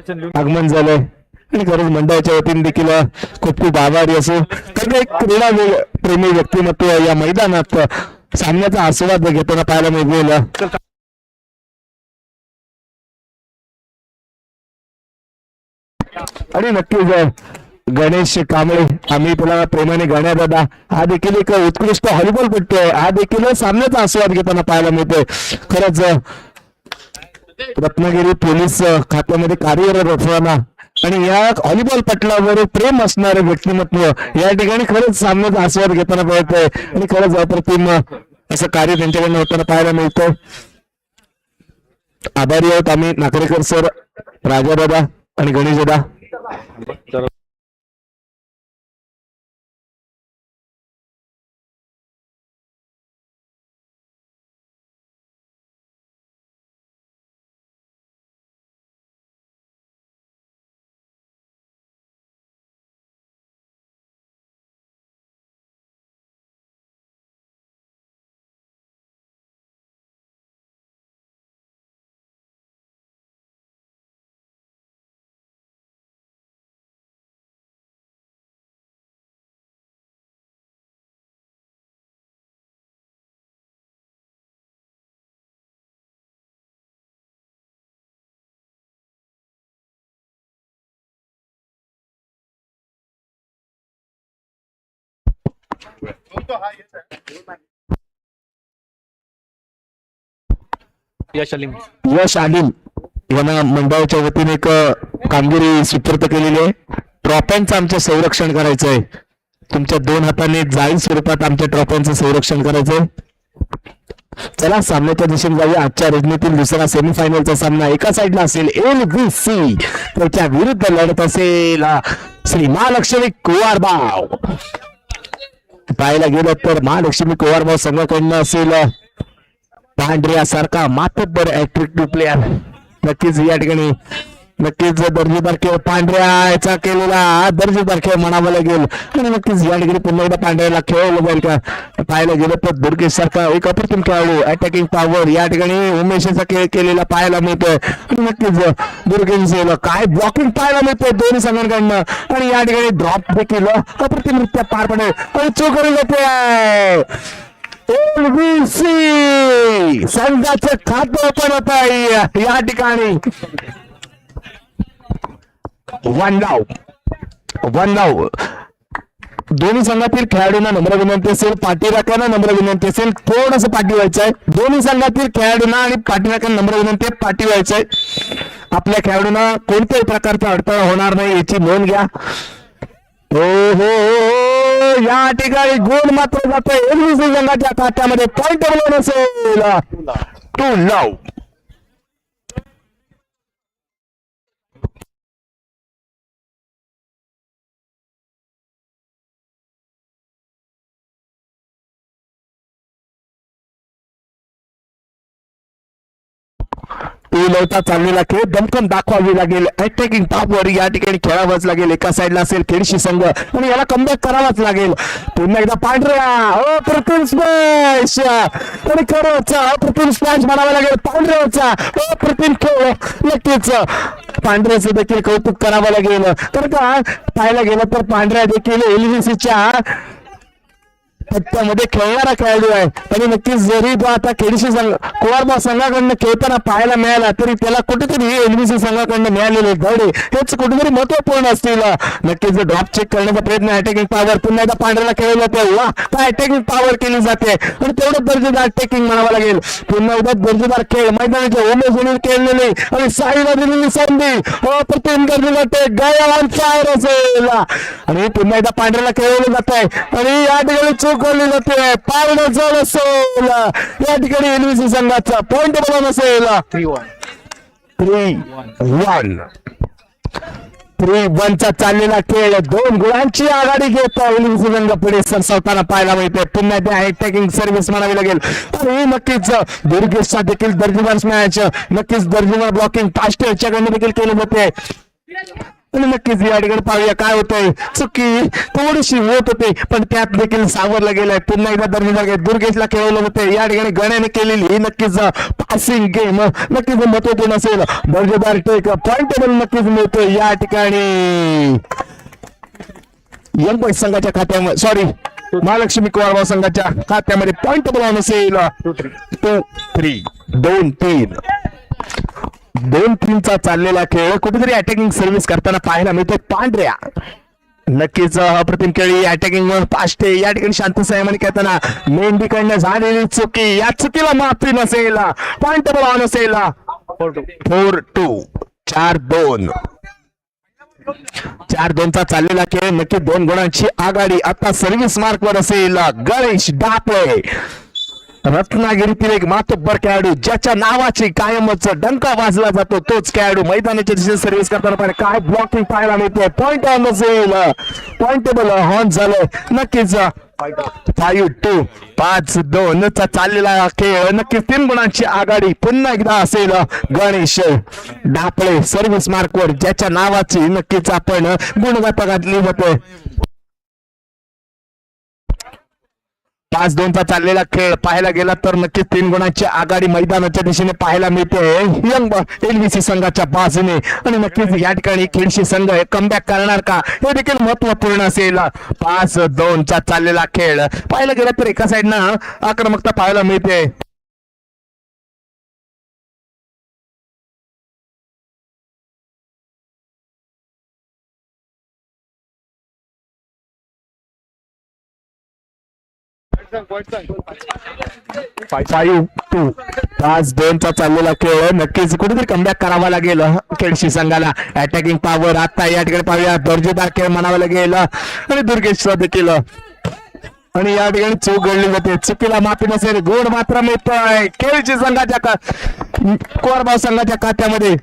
आगमन झालंय आणि खरंच मंडळाच्या वतीने देखील खूप खूप आभारी असो, कारण एक क्रीडा प्रेमी व्यक्तिमत्व या मैदानात सामन्याचा आस्वाद घेताना पाहायला मिळेल. आणि नक्कीच गणेश कांबळे, आम्ही तुला प्रेमाने गण्या दादा, हा देखील एक उत्कृष्ट व्हॉलीबॉलपटू आहे, हा देखील सामन्याचा आस्वाद घेताना पाहायला मिळतोय. खरंच रत्नागिरी पोलीस खात्यामध्ये कार्यरत असताना आणि या व्हॉलीबॉल पटलावर प्रेम असणारे व्यक्तिमत्व या ठिकाणी खरंच सामन्याचा आस्वाद घेताना पाहतोय आणि खरंच अप्रतिम असं कार्य त्यांच्याकडनं होताना पाहायला मिळतंय. आभारी आहोत आम्ही नाकरेकर सर, राजा दादा आणि गणेश दादा. यश आदिल यांना मंडळाच्या वतीने एक कामगिरी सुपूर्द केलेली आहे. ट्रॉफ्यांचं आमचं संरक्षण करायचं आहे. तुमच्या 2 हाताने जाळी स्वरूपात आमच्या ट्रॉफ्यांचं संरक्षण करायचंय. चला सामन्याच्या दिशेने जाऊया. आजच्या रजनीतील दुसरा सेमीफायनलचा सामना एका साईडला असेल LVC, त्याच्या विरुद्ध लढत असेल श्री महालक्ष्मी कुवारबाव. पाहायला गेलं तर महालक्ष्मी कुवारबाव संघाकडनं असेल पांढऱ्यासारखा मातब्बर अट्रॅक्टिव्ह प्लेअर. नक्कीच या ठिकाणी नक्कीच दर्जेदार खेळ पांढऱ्याचा केलेला दर्जेदार खेळ म्हणावा लागेल आणि नक्कीच या ठिकाणी पुन्हा एकदा पांढऱ्याला खेळवलं जाईल का. पाहायला गेलं तर दुर्गेश सारखा एक अप्रतिम खेळाडू अटॅकिंग पॉवर या ठिकाणी उमेशचा खेळ केलेला पाहायला मिळतोय आणि नक्कीच दुर्गेश काय ब्लॉकिंग पाहायला मिळतोय दोन्ही संघांकडनं आणि या ठिकाणी ड्रॉप देखील अप्रतिमरित्या पार पडेल आणि चुकवली जाते. LVC संघाचे खाते ओपन होत आहे या ठिकाणी. 1 डाव. दोन्ही संघातील खेळाडूंना नम्र विनंती असेल, पाठीराख्यांना नम्र विनंती असेल, थोडंसं पाठी व्हायचं आहे. दोन्ही संघातील खेळाडूंना आणि पाठीराख्यांना नम्र विनंती आहे, पाठी व्हायचंय. आपल्या खेळाडूंना कोणत्याही प्रकारचा अडथळा होणार नाही याची नोंद घ्या. हो या ठिकाणी गोल मात्र जातोय LVC संघाच्या खात्यामध्ये. पॉइंट बोलून असेल 2 डाव. लवता चाललेला खेळ दमकन दाखवावी लागेल. अटॅकिंग टॉपवर या ठिकाणी खेळावंच लागेल. एका साईडला असेल खेळशी संघ आणि याला कमबॅक करावाच लागेल. पुन्हा एकदा पांढऱ्या अप्रतिम स्मॅश आणि खरंच अप्रतिम स्मॅश म्हणावा लागेल पांढऱ्याचा. अप्रतिम खेळ नक्कीच पांढऱ्याचं देखील कौतुक करावं लागेल. तर का पाहायला गेलं तर पांढऱ्या देखील LVCच्या पट्ट्यामध्ये खेळणारा खेळाडू आहे आणि नक्कीच जरी तो आता खेळशी कुवारबाव संघाकडनं खेळताना पाहायला मिळाला तरी त्याला कुठेतरी LVC संघाकडनं मिळालेले धडे हेच कुठेतरी महत्वपूर्ण असतील. नक्कीच ड्रॉप चेक करण्याचा प्रयत्न अटॅकिंग पॉवर पुन्हा एकदा पांढऱ्याला खेळलं जाते. वा काय अटॅकिंग पॉवर केली जाते आणि तेवढं दर्जेदार अटॅकिंग म्हणावं लागेल. पुन्हा एकदा दर्जेदार खेळ मैदानाच्या उमेदवारी केलेली आणि साईला दिलेली संधी अप्रतिम दर्जेदार गायवांचा असेल आणि पुन्हा एकदा पांढऱ्याला खेळवलं जात आहे आणि या ठिकाणी चुकवली जाते. पावलं जड असेल या ठिकाणी LVC संघाचा पॉइंट बनवून असेल 3-1 चा चाललेला खेळ 2 गुणांची आघाडी घेत LVC संघ पुढे सरसावताना पाहायला मिळते. पुन्हा त्या अटॅकिंग सर्व्हिस म्हणावी लागेल आणि नक्कीच दुर्गेशचा देखील दर्जेदार मॅच नक्कीच दर्जेदार ब्लॉकिंग फास्ट याच्याकडनं देखील केलं जाते. आणि नक्कीच या ठिकाणी पाहूया काय होतंय. चुकी थोडीशी होत होते पण त्यात देखील सावरला गेलाय. पुन्हा एकदा दरम्यान दुर्गेशला खेळवलं होतं. या ठिकाणी गण्याने केलेली ही नक्कीच पासिंग गेम नक्कीच महत्वपूर्ण असेल. दर्जेदार टेक पॉइंट टेबल नक्कीच मिळतोय या ठिकाणी यंग बॉईज संघाच्या खात्यामध्ये, सॉरी महालक्ष्मी कुवारबाव संघाच्या खात्यामध्ये पॉइंट टेबल असेल 2-3 2-3चा चाललेला खेळ कुठेतरी अटॅकिंग सर्व्हिस करताना पाहायला मिळतोय पांढऱ्या. नक्कीच अप्रतिम खेळी अटॅकिंग वर पाष्टे या ठिकाणी शांत संयमाने खेळताना मेंढीकडनं झालेली चुकी, या चुकीला माफी नसेल. पॉइंट टेबल ऑन असेल 4-2 4-2 4-2चा चाललेला खेळ. नक्की 2 गुणांची आघाडी आता सर्व्हिस मार्क वर असेल गणेश डापळे. रत्नागिरीतील एक मातब्बर खेळाडू ज्याच्या नावाची कायमच डंका वाजला जातो तोच खेळाडू मैदानाच्या दिशेने सर्व्हिस करताना पाहिजे. काय ब्लॉकिंग पाहायला मिळते. पॉइंट ऑन असेल पॉइंट टेबल ऑन झालंय. नक्कीच 5-2 5-2चा चाललेला खेळ. नक्कीच 3 गुणांची आघाडी पुन्हा एकदा असेल गणेश ढापळे सर्व्हिस मार्क वर ज्याच्या नावाची नक्कीच आपण गुणगाथा घातली जाते. 5-2चा चाललेला खेळ पाहायला गेला तर नक्कीच 3 गुणांची आघाडी मैदानाच्या दिशेने पाहायला मिळते यंग एलव्हीसी संघाच्या बाजूने. आणि नक्कीच या ठिकाणी खेळशी संघ कमबॅक करणार का हे देखील महत्वपूर्ण असेल. 5-2चा चाललेला खेळ पाहायला गेला तर एका साईडनं आक्रमकता पाहायला मिळते. फाईव्ह 2 5-2चा चाललेला खेळ. नक्कीच कुठेतरी कमबॅक करावा लागेल खेळशी संघाला. अटॅकिंग पॉवर आता या ठिकाणी पाहूया दर्जेदार खेळ म्हणावा लागेल आणि दुर्गेश देखील. आणि या ठिकाणी चूक घडली जाते. चुकीला माफी नसेल. गोड मात्र मिळतोय खेळशी संघाच्या कुवारबाव संघाच्या खात्यामध्ये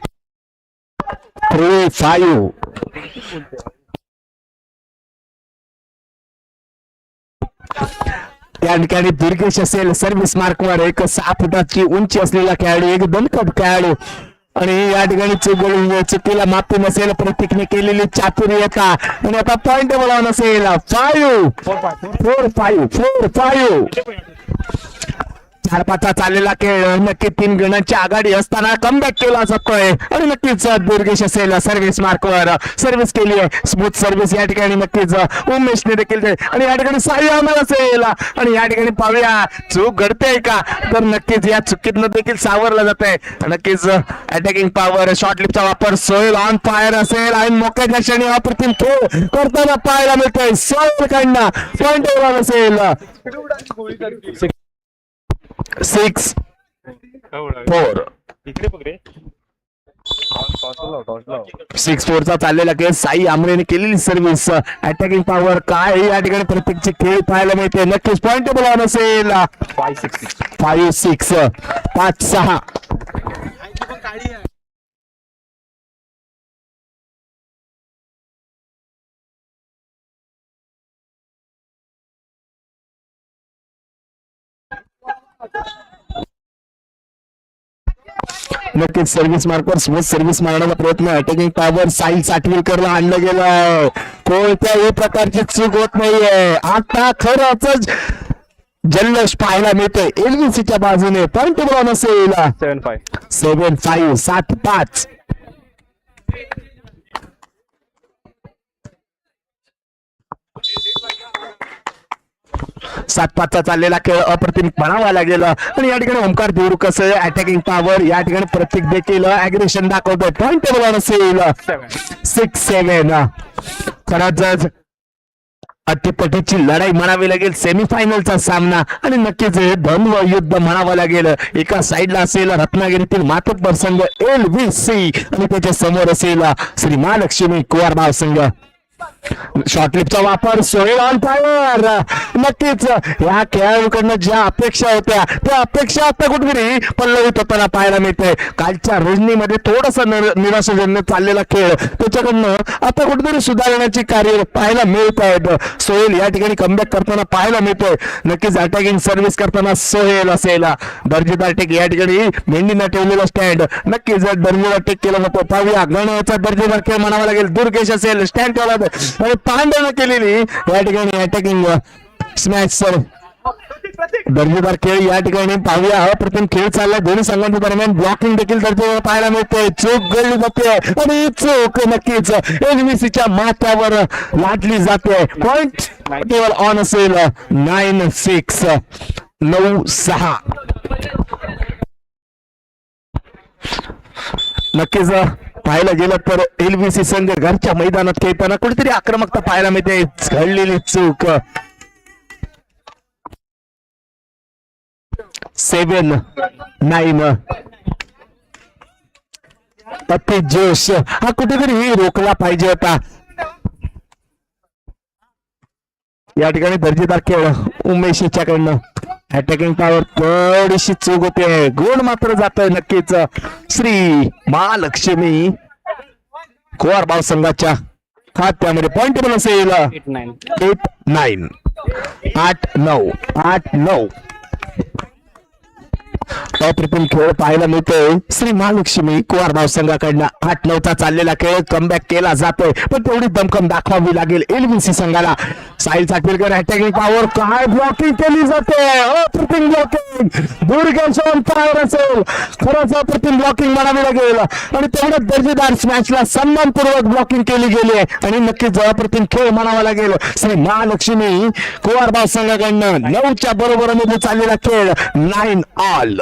3-5 या ठिकाणी दुर्गेश असेल सर्व्हिस मार्क वर. एक 6 फुटाची उंची असलेला खेळाडू, एक दणकट खेळाडू. आणि या ठिकाणी चुकीला माफी नसेल. प्रत्येकाने केलेली चातुर्यता आणि आता पॉइंट टेबल ऑन असेल 4-5 4-5चा चाललेला खेळ. नक्की 3 गुणांची आघाडी असताना कमबॅक केला जातोय. आणि नक्कीच दुर्गेश असेल सर्व्हिस मार्क वर सर्व्हिस केली आहे. स्मूथ सर्व्हिस या ठिकाणी नक्कीच उमेशने देखील. आणि या ठिकाणी साई अमर असेल. आणि या ठिकाणी पाहूया चूक घडते का तर नक्कीच या चुकीतनं देखील सावरलं जात आहे. नक्कीच अटॅकिंग पॉवर शॉर्ट लिपचा वापर सोहेल ऑन फायर असेल. आणि मोक्याच्या क्षणी अप्रतिम खेळ करताना पाहायला मिळतोय सोहेल कडनं पॉइंट असेल 6-4 6-4चा चाललेला खेळ. साई आमरेने केलेली सर्व्हिस अटॅकिंग पॉवर काय या ठिकाणी प्रत्येकचे खेळ पाहायला मिळते. नक्कीच पॉइंट टेबल ऑन असेल 5-6 5-6 नक्कीच सर्व्हिस मार्कवर स्मूथ सर्व्हिस मारण्याचा प्रयत्न. अटॅकिंग पॉवर साई साठवीलकरला आणलं गेलं. कोणत्याही प्रकारची चूक होत नाहीये. आता खरंच जल्लोष पाहायला मिळतोय एलव्हीसीच्या बाजूने. पॉइंट टेबल असेल 7-5 7-5 7-5चा चाललेला खेळ अप्रतिम म्हणावा लागेल. आणि या ठिकाणी ओमकार देऊर कसं अटॅकिंग पॉवर या ठिकाणी प्रत्येक देखील अग्रेशन दाखवतोय. पॉइंट टेबल असेल 6-7 खरंच अटीपटीची लढाई म्हणावी लागेल. सेमीफायनलचा सामना आणि नक्कीच हे द्वंद्व युद्ध म्हणावं लागेल. एका साईडला असेल रत्नागिरीतील मातब्बर संघ एलव्हीसी आणि त्याच्या समोर असेल श्री महालक्ष्मी कुवारबाव संघ. शॉर्टलिपचा वापर, सोहेल ऑन फायर. नक्कीच या खेळाडूकडनं ज्या अपेक्षा होत्या त्या अपेक्षा आता कुठेतरी पल्लवित होताना पाहायला मिळते. कालच्या रोजनीमध्ये थोडासा निराशाजन्य चाललेला खेळ त्याच्याकडनं आता कुठेतरी सुधारण्याची कार्य पाहायला मिळत आहेत. सोहेल या ठिकाणी कमबॅक करताना पाहायला मिळतोय. नक्कीच अटॅकिंग सर्व्हिस करताना सोहेल असेल. दर्जेदार टेक या ठिकाणी मेंढीनं ठेवलेला स्टँड, नक्कीच दर्जेदार टेक केला जातो. पाहूया गणाचा दर्जेदार खेळ म्हणावा लागेल. दुर्गेश असेल, स्टँड ठेवला आणि पांड्यानं केलेली या ठिकाणी अटॅकिंग स्मॅच. सर दर्जेदार खेळ या ठिकाणी पाहूया. अप्रतिम खेळ चाललाय दोन्ही संघांच्या दरम्यान. ब्लॉकिंग देखील दर्जेदार पाहायला मिळते. चूक गळली जाते आणि चूक नक्कीच एनव्हीसीच्या माथ्यावर लाटली जाते. पॉइंट टेबल ऑन असेल 9-6, 9-6. नक्कीच पाहायला गेलं तर एलबीसी संघ घरच्या मैदानात खेळताना कुठेतरी आक्रमकता पाहायला मिळते. घडलेली चूक. 7-9. अति जोश हा कुठेतरी रोखला पाहिजे होता. या ठिकाणी दर्जेदार खेळ उमेश याच्याकडनं. अटॅकिंग पॉवर थोडीशी चूक होते. गोल मात्र जात आहे. नक्कीच श्री महालक्ष्मी कुवारबाव संघाच्या खात्यामध्ये पॉइंट टेबल असेल 8-9, 8-9, 8-9. अप्रतिम खेळ पाहायला मिळतोय श्री महालक्ष्मी कुवारबाव संघाकडनं. 8-9चा चाललेला खेळ कमबॅक केला जातोय पण तेवढी दमखम दाखवावी लागेल एलबीसी संघाला. साहिल साठवेलकर अटॅकिंग पॉवर, काय ब्लॉकिंग केली जाते. अप्रतिम ब्लॉकिंग. दुर्गेश ऑन फायर असेल. खरंच अप्रतिम ब्लॉकिंग म्हणावी लागेल आणि तेवढ्या दर्जेदार स्मॅचला सन्मानपूर्वक ब्लॉकिंग केली गेली आहे आणि नक्कीच अप्रतिम खेळ म्हणावा लागेल श्री महालक्ष्मी कुवारबाव संघाकडनं. 9च्या बरोबरीमध्ये चाललेला खेळ 9-all.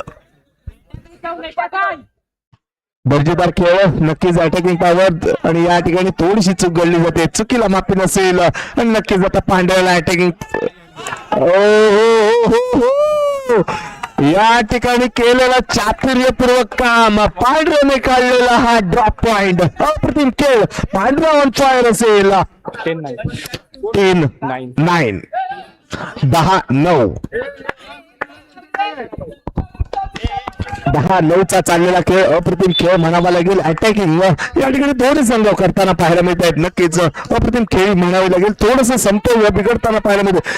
दर्जेदार खेळ नक्कीच अटॅकिंग पॉवर आणि या ठिकाणी थोडीशी चूक घडली जाते. चुकीला माफी नसेल आणि नक्कीच आता पांड्याला अटॅकिंग या ठिकाणी केलेला चातुर्यपूर्वक काम. पांढऱ्याने काढलेला हा ड्रॉप पॉइंट. अप्रतिम खेळ. पांढरा ऑन फायर असेल. 10-9, 10-9. 10-9चा चाललेला खेळ अप्रतिम खेळ म्हणावा लागेल. अटॅकिंग या ठिकाणी थोडे संघ करताना पाहायला मिळत आहेत. नक्कीच अप्रतिम खेळ म्हणावे लागेल. थोडस समतोल बिघडताना पाहायला मिळते.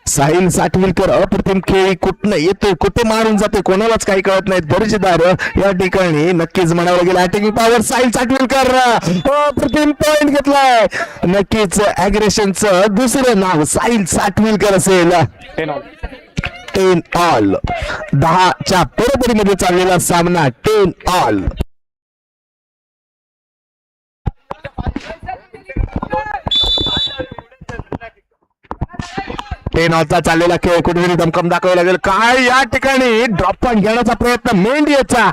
साहिल साठविलकर अप्रतिम खेळी कुठनं येतोय कुठे मारून जाते कोणालाच काही कळत नाही. दर्जेदार या ठिकाणी नक्कीच म्हणावं लागेल. अटॅकिंग पॉवर साहिल साठविलकर अप्रतिम पॉइंट घेतलाय. नक्कीच अग्रेशनचं दुसरं नाव साहिल साठविलकर असेल. 10-all. 10च्या बरोबरीमध्ये चाललेला सामना 10-all. 10-allचा चाललेला खेळ कुठेतरी दमखम दाखवावा लागेल. काय या ठिकाणी ड्रॉप पॉइंट घेण्याचा प्रयत्न मेंढीचा.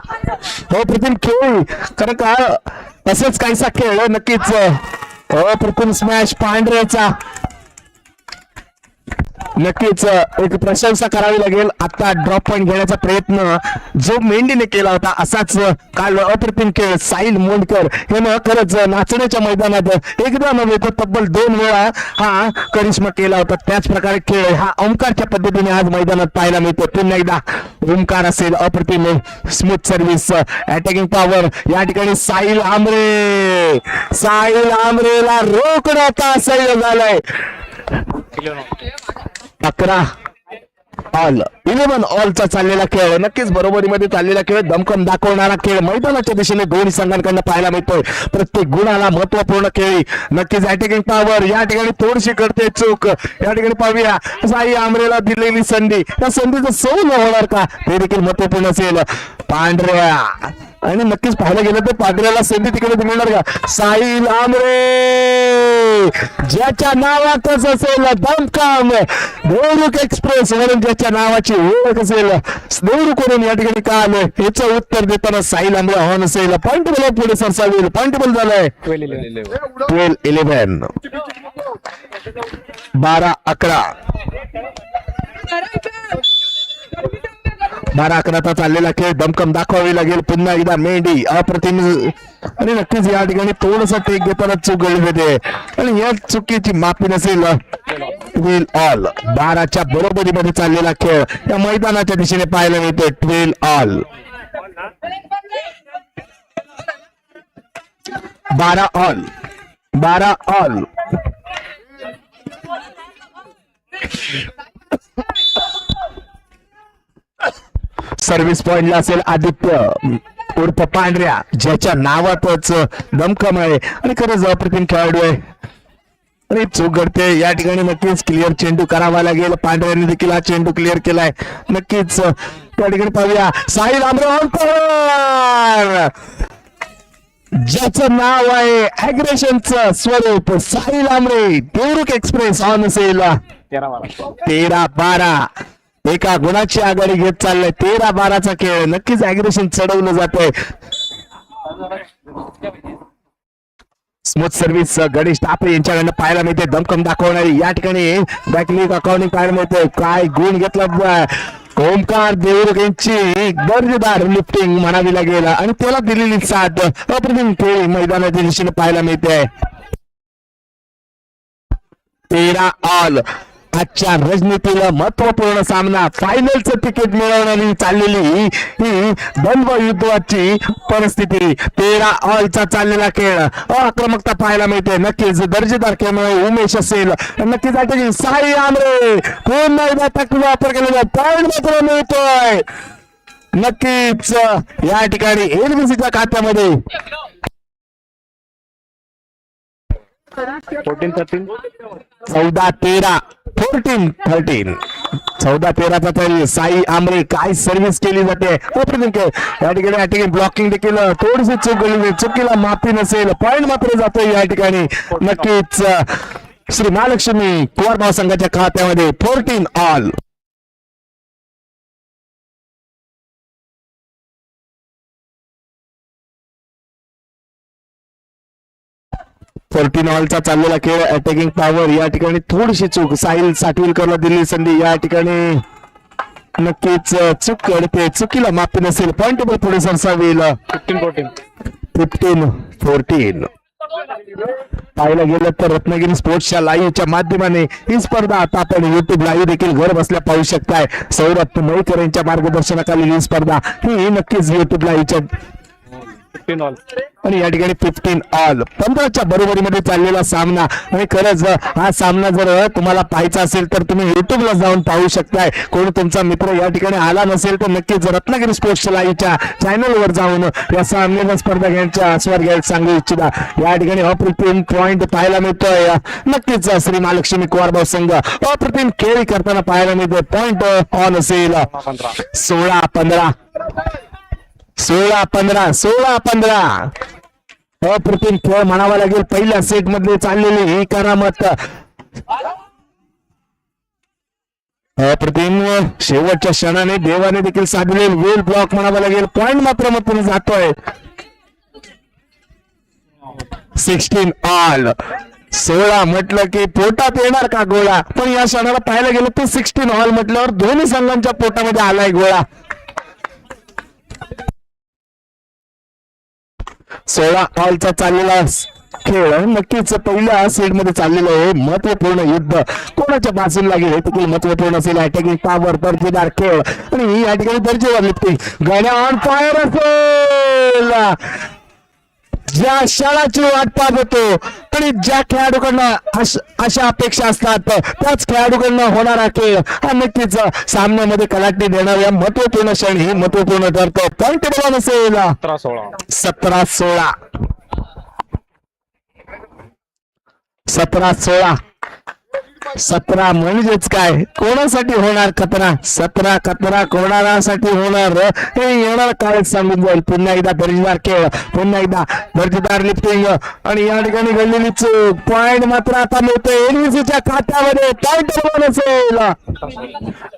अप्रतिम खेळ कारण का तसेच काहीसा खेळ. नक्कीच अप्रतिम स्मॅश पांढऱ्याचा. नक्कीच एक प्रशंसा करावी लागेल. आता ड्रॉप पॉइंट घेण्याचा प्रयत्न जो मेंढीने केला होता असाच काल अप्रतिम खेळ साहिल मोंडकर यानं खरंच नाचण्याच्या मैदानात एकदा नव्हे तर तब्बल 2 वेळा हा करिश्मा केला होता. त्याच प्रकारे खेळ हा ओंकारच्या पद्धतीने आज मैदानात पाहायला मिळतो. पुन्हा एकदा ओंकार असेल. अप्रतिम स्मूथ सर्व्हिस. अटॅकिंग पॉवर या ठिकाणी साहिल आमरे. साहिल आमरेला रोखण्याचा सह्य झालाय. 11-all चा चाललेला खेळ. नक्कीच बरोबरीमध्ये चाललेला खेळ दमखम दाखवणारा खेळ मैदानाच्या दिशेने दोन्ही संघांकडून पाहायला मिळतोय. प्रत्येक गुणाला महत्वपूर्ण खेळी. नक्कीच अटॅकिंग पॉवर या ठिकाणी थोडीशी करते चूक. या ठिकाणी पाहूया साई आमरेला दिलेली संधी. त्या संधीचं सौ न होणार का ते देखील महत्वपूर्ण असेल. पांढऱ्या आणि नक्कीच पाहायला गेलं तर पांढऱ्याला संधी तिकडे मिळणार का. साहिल आमरे ज्याच्या नावातच असेल दमकाम देवरुख एक्सप्रेस वरून ज्याच्या नावाची ओळख असेल देवरुखवरून या ठिकाणी का आलं याचं उत्तर देताना साहिल आमरे हॉर्न असेल. पॉइंट बल पुढे सरसावेल. पॉइंट बल झालाय 12-11. 12-11. 12-11 चाललेला खेळ दमकम दाखवावी लागेल पुन्हा एकदा मेंढी अप्रतिम आणि नक्कीच या ठिकाणी थोडस टेक घेताना चूक घडली होते आणि या चुकीची माफी नसेल. ट्वेल ऑल 12च्या बरोबरीमध्ये चाललेला खेळ या मैदानाच्या दिशेने पाहायला मिळतोय. 12 ऑल 12 ऑल 12 ऑल. सर्व्हिस पॉइंटला असेल आदित्य उर्फ पांढऱ्या ज्याच्या नावातच दमखम आहे आणि खरंच अप्रतिम खेळाडू आहे आणि चूक घडते या ठिकाणी. नक्कीच क्लिअर चेंडू करावा लागेल. पांढऱ्याने देखील हा चेंडू क्लिअर केलाय. नक्कीच त्या ठिकाणी पाहूया साई लांबरे ज्याचं नाव आहे अग्रेशनचं स्वरूप साई लांबरे. देवरुख एक्सप्रेस ऑन असेल 13-12 एका गुणाची आघाडी घेत चाललंय. 13-12चा खेळ. नक्कीच अग्रेशन चढवलं जात आहे. स्मूथ सर्व्हिस गणेश टापरे यांच्याकडनं पाहायला मिळते. दमकम दाखवणारी या ठिकाणी बॅकलिक अकाउंटिंग पाहायला मिळते. काय गुण घेतला ओमकार देवरुख यांची दर्जेदार लिफ्टिंग म्हणावी लागेल आणि त्याला दिलेली साथ अप्रतिम खेळ मैदानाच्या दिशेने पाहायला मिळते. 13 ऑल. आजच्या रणनीतील महत्वपूर्ण सामना फायनलचं तिकीट मिळवणारी चाललेली ही द्वंद्व युद्धाची परिस्थिती. 13 ऑलचा चाललेला खेळ आक्रमकता पाहायला मिळते. नक्कीच दर्जेदार खेळ उमेश असेल. नक्कीच आता साई आमरे पुन्हा एकदा तक वापर केलेला पॉइंट मात्र मिळतोय. नक्कीच या ठिकाणी एनबीसीच्या खात्यामध्ये 14-13 14-13 14-13चा तरी साई आमरे काय सर्व्हिस केली जाते. या ठिकाणी ब्लॉकिंग देखील थोडीशी चूक झाली. चुकीला माफी नसेल. पॉइंट मात्र जातोय या ठिकाणी. नक्कीच श्री महालक्ष्मी कुवार भाव संघाच्या खात्यामध्ये 14 ऑल. ऑलचा चाललेला खेळ अटॅकिंग पॉवर या ठिकाणी थोडीशी चूक. साहिल साठविलकरला दिलेली संधी या ठिकाणी नक्कीच चूक घडते. चुकीला माफी नसेल. पॉइंट टेबल पुढे सरसावेल. 15-14 पाहायला गेलं तर रत्नागिरी स्पोर्ट्सच्या लाईव्हच्या माध्यमाने ही स्पर्धा आता आपण युट्यूब लाईव्ह देखील घर बसल्या पाहू शकताय. सौरभ मयकर यांच्या मार्गदर्शनाखाली ही स्पर्धा ही नक्कीच युट्यूब लाईव्हच्या आणि या ठिकाणी 15 ऑल 15च्या बरोबरीमध्ये चाललेला सामना आणि खरंच हा सामना जर तुम्हाला पाहायचा असेल तर तुम्ही युट्यूबला जाऊन पाहू शकताय. कोणी तुमचा मित्र या ठिकाणी आला नसेल तर नक्कीच रत्नागिरी स्पोर्ट्स लाईव्हच्या चॅनलवर जाऊन या सामन्याचा स्पर्धा घ्यायचा आस्वाद घ्यायला सांगू इच्छिता. या ठिकाणी अप्रतिम पॉइंट पाहायला मिळतोय. नक्कीच श्री महालक्ष्मी कुवारभाव संघ अप्रतिम खेळ करताना पाहायला मिळतोय. पॉइंट ऑन असेल 16-15 16-15 अप्रतिम खेळ म्हणावा लागेल. पहिल्या सेट मध्ये चाललेली ही करामत अप्रतिम. शेवटच्या क्षणाने देवाने देखील साधले वेल ब्लॉक म्हणावा लागेल. पॉइंट मात्र मधून जातोय. 16 ऑल 16 म्हटलं की पोटात येणार का गोळा. पण या क्षणाला पाहायला गेलं तर 16 ऑल म्हटल्यावर दोन्ही संघांच्या पोटामध्ये आलाय गोळा. 16 ऑलचा चाललेला खेळ नक्कीच पहिल्या सेट मध्ये चाललेलं आहे. महत्वपूर्ण युद्ध कोणाच्या बाजूला लागेल हे देखील महत्वपूर्ण असेल. अटॅकिंग पॉवर दर्जेदार खेळ आणि या ठिकाणी दर्जेवर लिफ्टिंग गाड्या ऑन फायर असेल. ज्या क्षणाची वाट पाहत होतो आणि ज्या खेळाडूकडनं अशा अपेक्षा असतात त्याच खेळाडूकडनं होणारा खेळ हा नक्कीच सामन्यामध्ये कलाटणी देणाऱ्या महत्वपूर्ण क्षण ही महत्वपूर्ण ठरतो. पॉइंट टेबल असेल 17-16 17 म्हणजेच काय कोणासाठी होणार खतरा. 17 खतरा कोणासाठी होणार हे येणार काळ सांगून जाईल. पुन्हा एकदा दर्जेदार खेळ. पुन्हा एकदा दर्जेदार लिफ्टिंग आणि या ठिकाणी घडलेली चूक. पॉइंट मात्र आता मिळतोय एनव्हीसीच्या खात्यामध्ये. पॉइंट टेबल असेल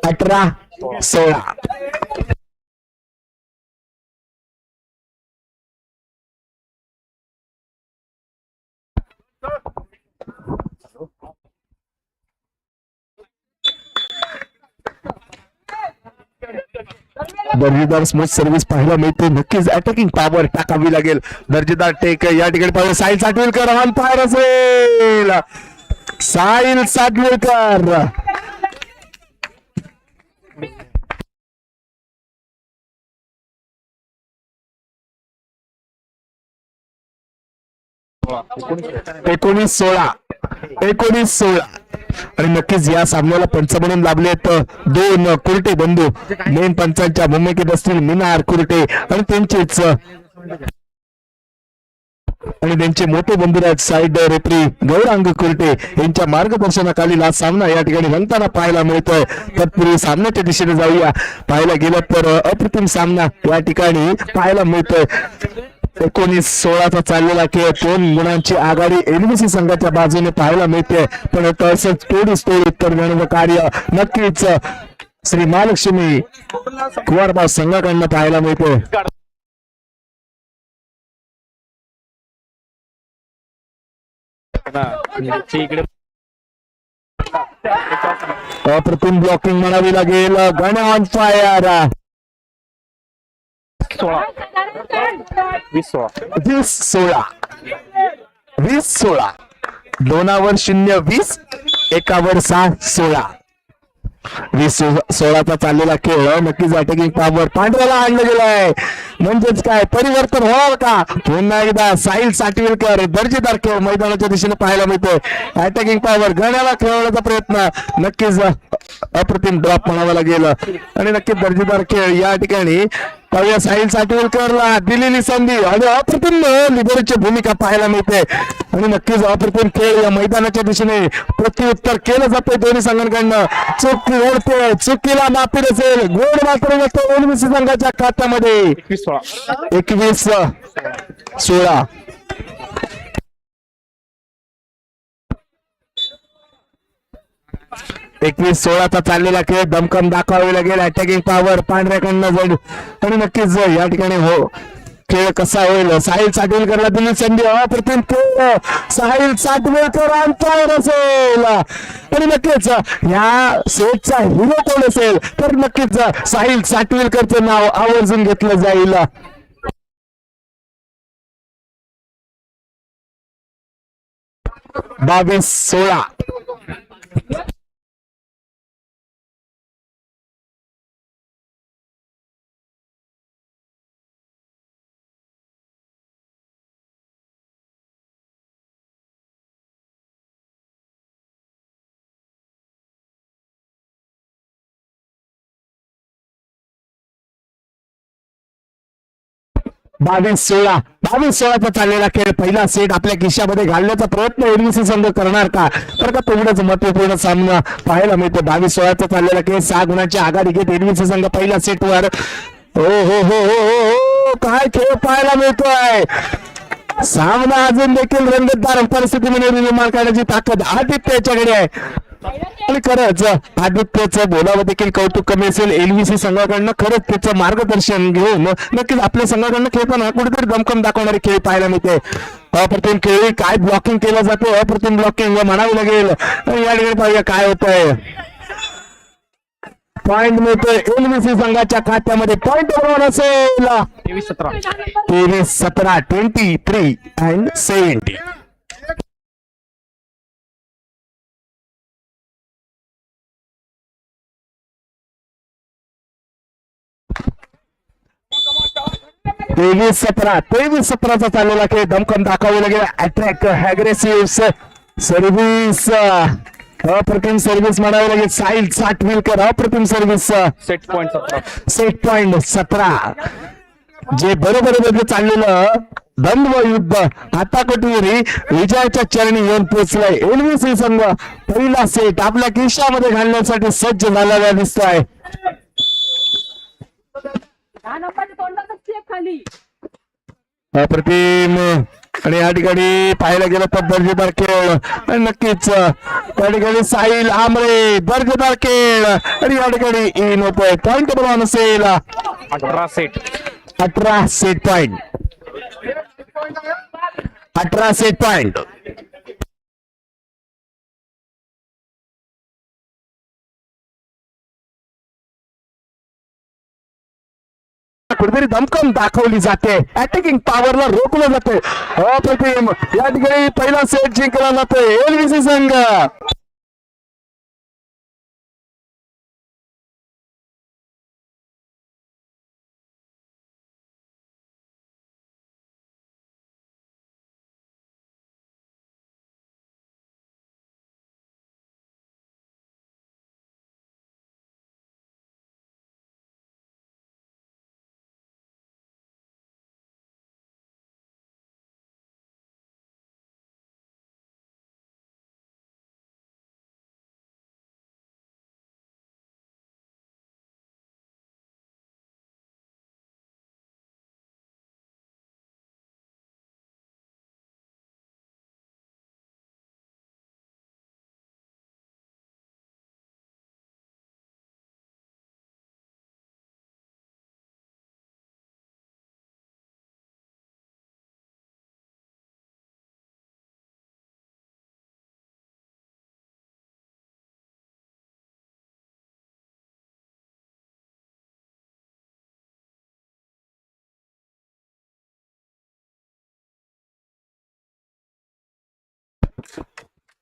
18-16. दर्जेदार स्मूथ सर्व्हिस पाहायला मिळते. नक्कीच अटॅकिंग पॉवर टाकावी लागेल. दर्जेदार टेक या ठिकाणी पाहिजे. साहिल साटवेलकर ऑन फायर असेल. साहिल साटवेलकर एकोणीस सोळा आणि नक्कीच या सामन्याला पंच म्हणून लाभलेत दोन कुरटे बंधू. मेन पंचांच्या भूमिकेत असतील मिनार कुरटे आणि त्यांचे मोठे बंधुराज साईड रेफरी गौरांग कुरटे यांच्या मार्गदर्शनाखाली हा सामना या ठिकाणी रंगताना पाहायला मिळतोय. तत्पूर्वी सामन्याच्या दिशेने जाऊया. पाहायला गेलं तर अप्रतिम सामना या ठिकाणी पाहायला मिळतोय. 19-16 चाललेला खेळ 2 गुणांची आघाडी एनबीसी संघाच्या बाजूने पाहायला मिळते. पण तसंच तोडीस तोड उत्तर देण्याचं कार्य नक्कीच श्री महालक्ष्मी कुवारबाव संघाकडनं पाहायला मिळते. अप्रतिम ब्लॉकिंग म्हणावी लागेल. गण ऑन फायर. 20-16 दोनावर 0 20 एकावर 6-16 20-16 चाललेला खेळ नक्कीच अटॅकिंग पॉवर पांढऱ्याला आणलं गेलंय. म्हणजेच काय परिवर्तन होणार का? पुन्हा एकदा साहिल साटवेलकर दर्जेदार खेळ मैदानाच्या दिशेने पाहायला मिळतोय. अटॅकिंग पॉवर गण्याला खेळवण्याचा प्रयत्न नक्कीच अप्रतिम ड्रॉप म्हणावा लागेल आणि नक्कीच दर्जेदार खेळ या ठिकाणी पाहूया. साहिल साटवेलकरला दिलेली संधी आणि अप्रतिम लिबरोची भूमिका पाहायला मिळते आणि नक्कीच अप्रतिम खेळ या मैदानाच्या दिशेने प्रत्युत्तर केलं जाते दोन्ही संघांकडनं. चूक ओढते चुकीला माफी असेल. गोड मात्र एनबीसी संघाच्या खात्यामध्ये 21-16 21-16 चाललेला खेळ दमकम दाखवावी लागेल. अटॅकिंग पॉवर पांढऱ्याकडनं जाईल आणि नक्कीच या ठिकाणी हो खेळ कसा होईल. साहिल साटवेलकरला दिली संधी. अप्रतिम खेळ साहिल साटवेलकर अंतर असेल आणि नक्कीच या सेटचा हिरो कोण असेल तर नक्कीच साहिल साटवेलकरचं नाव आवर्जून घेतलं जाईल. 22-16 22-16 चाललेला खेळ पहिला सेट आपल्या खिशामध्ये घालण्याचा प्रयत्न एनबीसी संघ करणार का? तर का तेवढंच महत्वपूर्ण सामना पाहायला मिळतो. 22-16 चाललेला खेळ 6 गुणांची आघाडी घेत एनबीसी संघ पहिल्या सेटवर. हो हो हो हो हो काय खेळ पाहायला मिळतोय. सामना अजून देखील रंगतदार परिस्थितीमध्ये निर्माण करण्याची ताकद आदित्यच्याकडे आहे आणि खरंच आदित्यचं बोलावं देखील कौतुक कमी असेल. एनबीसी संघाकडनं खरंच त्याचं मार्गदर्शन घेऊन नक्कीच आपल्या संघाकडनं खेळताना कुठेतरी दमकम दाखवणारी खेळ पाहायला मिळते. अप्रतिम खेळी काय ब्लॉकिंग केलं जातं. अप्रतिम ब्लॉकिंग म्हणावी लागेल. या ठिकाणी पाहूया काय होतंय. पॉइंट मिळतोय एनबीसी संघाच्या खात्यामध्ये. पॉइंट बरोबर असेल 23-17 23-70. तेवीस सतराचा चाललेला खेळ दमकम दाखवावी लागेल. अटॅक अग्रेसिव्ह सर्व्हिस अप्रतिम सर्व्हिस म्हणावी लागेल. साहिल साटवेलकर अप्रतिम सर्व्हिस. सेट पॉइंट 17 जे बरोबर चाललेलं द्वंद्व युद्ध आता कुठेतरी विजयाच्या चरणी येऊन पोहोचलाय. एनबीसी संघ पहिला सेट आपल्या खिशामध्ये घालण्यासाठी सज्ज झालेला दिसतोय. अप्रतिम आणि या ठिकाणी पाहायला गेलं तर दर्जेदार खेळ आणि नक्कीच त्या ठिकाणी साहिल आमरे दर्जेदार खेळ आणि या ठिकाणी इन होतोय. पॉइंट बरोबर असेल 18 सेट पॉइंट 18 सेट पॉइंट. कुठेतरी दमकम दाखवली जाते, अटॅकिंग पॉवरला रोखलं जाते. अप्रतिम या ठिकाणी पहिला सेट जिंकला जातोय एलबीसी संघ.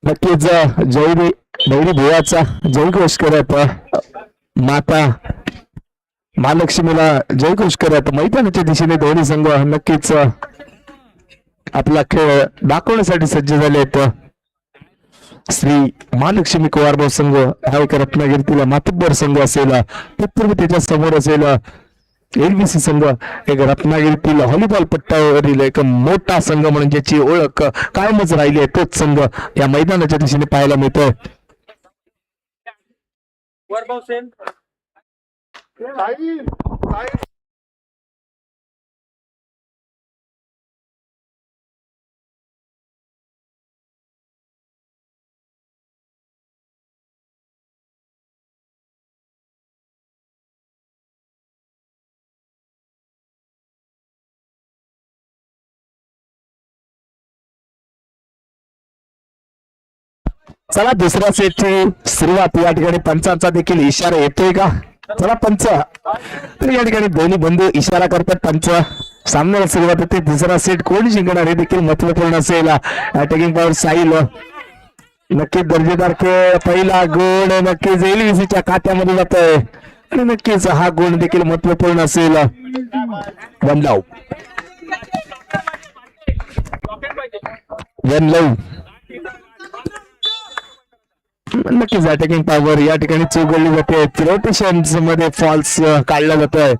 नक्कीच जैरी भैरी भुयाचा जयघोष करत माता महालक्ष्मीला जयघोष करत मैदानाच्या दिशेने दोन्ही संघ नक्कीच आपला खेळ दाखवण्यासाठी सज्ज झाले आहेत. श्री महालक्ष्मी कुवारभाऊ संघ हा एक रत्नागिरीतील मातब्बर संघ असेल, तत्पूर्वी त्याच्या समोर असेल एलबीसी संघ एक रत्नागिरीतील व्हॉलीबॉल पट्ट्यावरील एक मोठा संघ म्हणून ज्याची ओळख कायमच राहिली आहे, तोच संघ या मैदानाच्या दिशेने पाहायला मिळतोय. चला दुसऱ्या सेटची सुरुवात या ठिकाणी पंचांचा देखील इशारा येतोय का? चला पंच तर या ठिकाणी दोन्ही बंधू इशारा करतात. पंच सामन्याला सुरुवात होते. दुसरा सेट कोण जिंकणार हे देखील महत्वपूर्ण असेल. अटॅकिंग पॉवर साईल नक्कीच दर्जेदार खेळ. पहिला गुण नक्कीच एलबीसीच्या खात्यामध्ये जातोय आणि नक्कीच हा गुण देखील महत्वपूर्ण असेल. वन लव वन लव नक्कीच अटॅकिंग पॉवर या ठिकाणी चुकवली जाते. रोटेशन मध्ये फॉल्स काढला जातोय.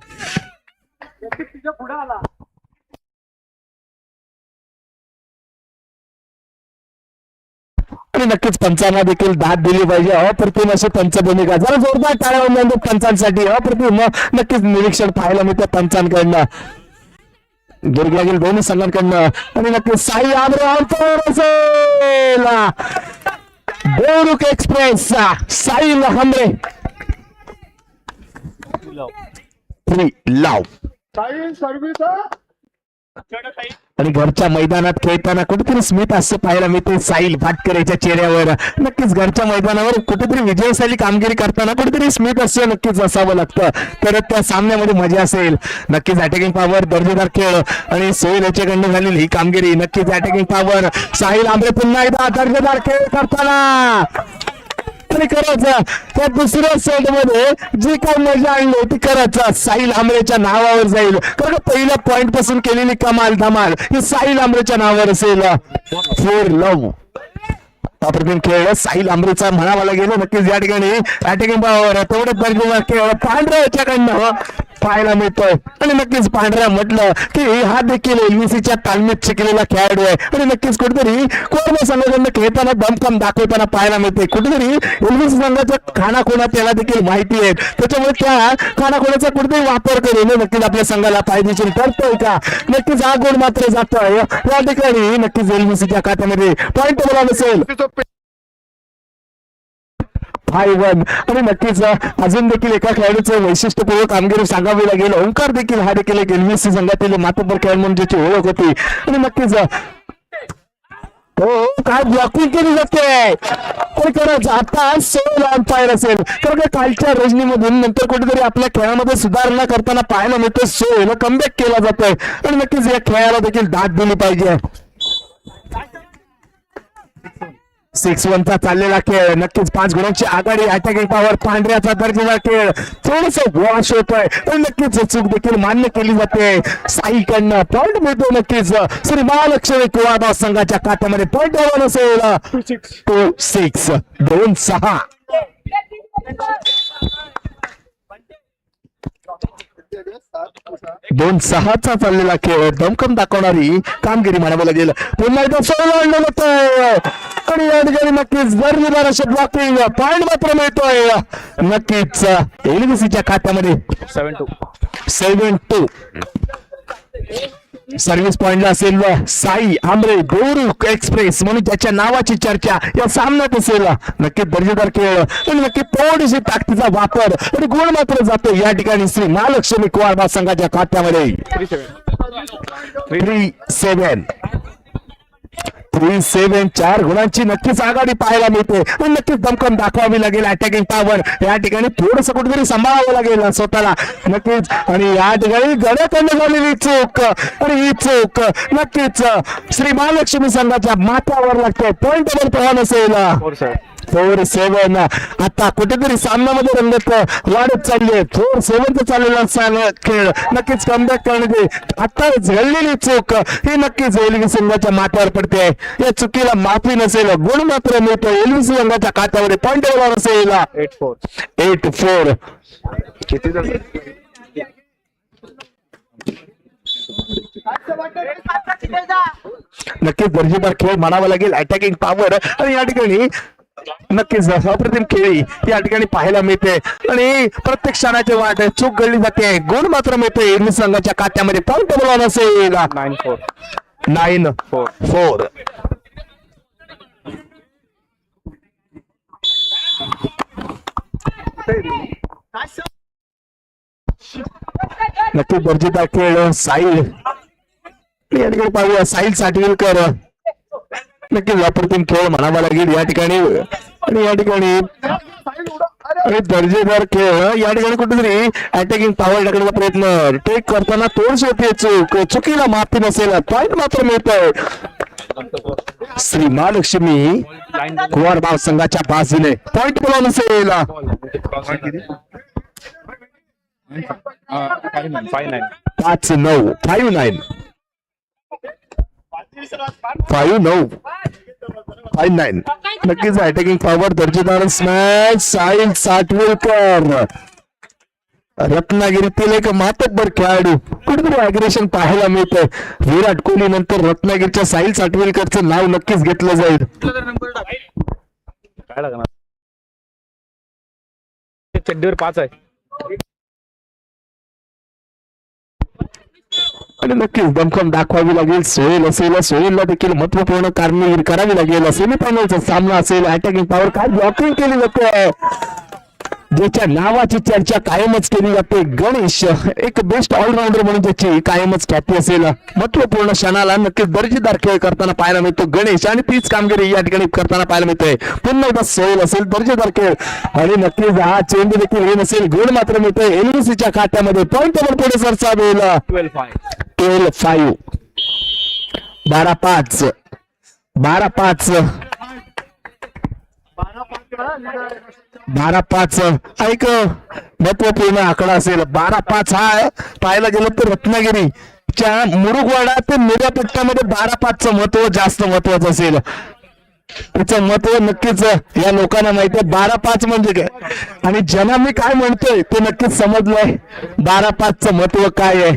आणि नक्कीच पंचांना देखील दाद दिली पाहिजे. अप्रतिम अशी पंच भूमिका. जरा जोरदार टाळ्या वाजवून पंचांसाठी. अप्रतिम नक्कीच निरीक्षण पाहायला मिळतं पंचांकडनं, दुर्गातील दोन्ही संघांकडनं. आणि नक्कीच साई असेल देवरुख एक्सप्रेस साई लहांबरे फ्री लाव. आणि घरच्या मैदानात खेळताना कुठेतरी स्मित हास्य पाहायला मिळते साहिल भाटकरेच्या चेहऱ्यावर. नक्कीच घरच्या मैदानावर कुठेतरी विजयशाली कामगिरी करताना कुठेतरी स्मित हास्य नक्कीच असावं लागतं, तर त्या सामन्यामध्ये मजा असेल. नक्कीच अटॅकिंग पॉवर दर्जेदार खेळ आणि सोहेल याच्याकडनं झालेली ही कामगिरी. नक्कीच अटॅकिंग पॉवर साहिल आंबरे पुन्हा एकदा दर्जेदार खेळ करताना. आणि खरंच त्या दुसऱ्या सेट मध्ये जी काही मजा आणली ती खरंच साहिल आंबरेच्या नावावर जाईल. कारण पहिल्या पॉइंट पासून केलेली कमाल धमाल ही साहिल आंबरेच्या नावावर असेल. फोर लव अप्रतिम खेळ साहिल आंबरेचा म्हणावाला गेलं. नक्कीच या ठिकाणी अटॅकिंग पॉवर तेवढं दर्जेदार खेळ पांढऱ्या याच्याकडनं पाहायला मिळतोय. आणि नक्कीच पांढऱ्या म्हटलं की हा देखील एलबीसीच्या तालमीत शिकलेला खेळाडू आहे. आणि नक्कीच कुठेतरी कोणत्या संघाकडनं खेळताना दमखम दाखवताना पाहायला मिळते. कुठेतरी एलबीसी संघाच्या खानाखोना त्याला देखील माहिती आहे, त्याच्यामुळे त्या खानाखोनाचा कुठेतरी वापर करून नक्कीच आपल्या संघाला फायदेशीर ठरतोय का? नक्कीच हा गुण मात्र जातोय या ठिकाणी. नक्कीच एलबीसीच्या खात्यामध्ये पॉईंट बोलावं असेल 5-1. आणि नक्कीच अजून देखील एका खेळाडूचं वैशिष्ट्यपूर्ण कामगिरी सांगावी लागेल. ओंकार देखील हा देखील एक एलबीसी संघातील मातब्बर खेळ म्हणून ज्याची ओळख होती. आणि नक्कीच हो काय ब्लॉकिंग केली जाते ते करायचं आता सोल ऑन फायर असेल कारण का कालच्या रजनीमधून नंतर कुठेतरी आपल्या खेळामध्ये सुधारणा करताना पाहायला मिळतो सोल कमबॅक केला जातोय आणि नक्कीच या खेळाला देखील दाद दिली पाहिजे 6-1 चा चाललेला खेळ नक्कीच 5 गुणांची आघाडी अटॅकिंग पॉवर पांढऱ्याचा दर्जेचा खेळ थोडस वॉश होतोय पण नक्कीच चूक देखील मान्य केली जाते साईकडनं पॉइंट मिळतो नक्कीच श्री महालक्ष्मी कुवाबा संघाच्या खात्यामध्ये पॉइंट यावं असेल 2-6 2-6 2-6चा चाललेला खेळ दमकम दाखवणारी कामगिरी म्हणावं लागेल पुन्हा एकदा सोडून आणलं जातंय आणि या ठिकाणी नक्कीच दर्जेदार असे ब्लॉकिंग पॉइंट मात्र मिळतोय नक्कीच एलबीसीच्या खात्यामध्ये 7-2 सर्व्हिस पॉइंटला असेल साई आंबरे देवरू एक्सप्रेस म्हणून त्याच्या नावाची चर्चा या सामन्यात असेल नक्की दर्जेदार खेळ आणि नक्की थोडीशी ताकदीचा वापर आणि गुण मात्र जातो या ठिकाणी श्री महालक्ष्मी कुवारबा संघाच्या खात्यामध्ये 3-7 4 गुणांची नक्कीच आघाडी पाहायला मिळते आणि नक्कीच दमकम दाखवावी लागेल अटॅकिंग पॉवर या ठिकाणी थोडस कुठेतरी सांभाळावं लागेल स्वतःला नक्कीच आणि या ठिकाणी गड्याकडनं झालेली चूक आणि ही चूक नक्कीच श्री महालक्ष्मी संघाच्या माथ्यावर लागते पॉइंटवर प्रवाह असेल 4-7 आता कुठेतरी सामन्यामध्ये रंगत वाढत चालली 4-7 चाललेला खेळ नक्कीच कमबॅक करण्याची आता झळलेली चूक ही नक्कीच एलबी संघाच्या माथ्यावर पडते या चुकीला माफी नसेल गुण मात्र मिळतो एलबी संघाच्या खात्यामध्ये पॉइंट असेल 8-4 किती नक्कीच दर्जेदार खेळ म्हणावा लागेल अटॅकिंग पॉवर आणि या ठिकाणी नक्कीच अप्रतिम खेळी या ठिकाणी पाहायला मिळते आणि प्रत्येक क्षणाची वाट चूक गळली जाते गुण मात्र मिळते एलबी संघाच्या खात्यामध्ये पॉइंट बोलावं असेल 9-4 नक्की दर्जेदार खेळ साईल या ठिकाणी पाहूया साईल साटविलकर नक्कीच अप्रतिम खेळ म्हणावा लागेल या ठिकाणी आणि या ठिकाणी आणि दर्जेदार खेळ या ठिकाणी कुठेतरी अटॅकिंग पॉवर टाकण्याचा प्रयत्न टेक करताना थोडीशी होते चुकीला माफी नसेल पॉइंट मात्र मिळतोय श्री महालक्ष्मी कुवारबा संघाच्या बाजूने पॉइंट बोलावं नसेल 5-9 नक्कीच अटॅकिंग पॉवर दर्जेदार स्मॅश साहिल साटविलकर रत्नागिरीतील एक मातब्बर खेळाडू कुठेतरी अग्रेशन पाहायला मिळतंय विराट कोहली नंतर रत्नागिरीच्या साहिल साटविलकरचं नाव नक्कीच घेतलं जाईल चड्डीवर 5 आहे आणि नक्कीच दमखम दाखवावी लागेल सोहेल असेल सोहेलला देखील महत्वपूर्ण कामगिरी करावी लागेल सेमीफायनलचा सामना असेल अटॅकिंग पॉवर काय ब्लॉकिंग केली जाते ज्याच्या नावाची चर्चा कायमच केली जाते गणेश एक बेस्ट ऑलराऊंडर म्हणून त्याची कायमच ख्याती असेल महत्वपूर्ण क्षणाला नक्कीच दर्जेदार खेळ करताना पाहायला मिळतो गणेश आणि तीच कामगिरी या ठिकाणी करताना पाहायला मिळते पुन्हा एकदा सोहेल असेल दर्जेदार खेळ आणि नक्कीच हा चेंडू देखील हे नसेल गुण मात्र मिळतोय एलबीसीच्या खात्यामध्ये पॉइंट वर पुढे सरसावेल 12-5 12-5 12-5 एक महत्वपूर्ण आकडा असेल 12-5 हा पाहायला गेलं तर रत्नागिरीच्या मुरुगवाडा ते मिर्यापट्ट्यामध्ये 12-5 महत्व जास्त महत्वाचं असेल त्याचं महत्व नक्कीच या लोकांना माहिती आहे 12-5 म्हणजे काय आणि ज्यांना मी काय म्हणतोय ते नक्कीच समजलंय 12-5 महत्व काय आहे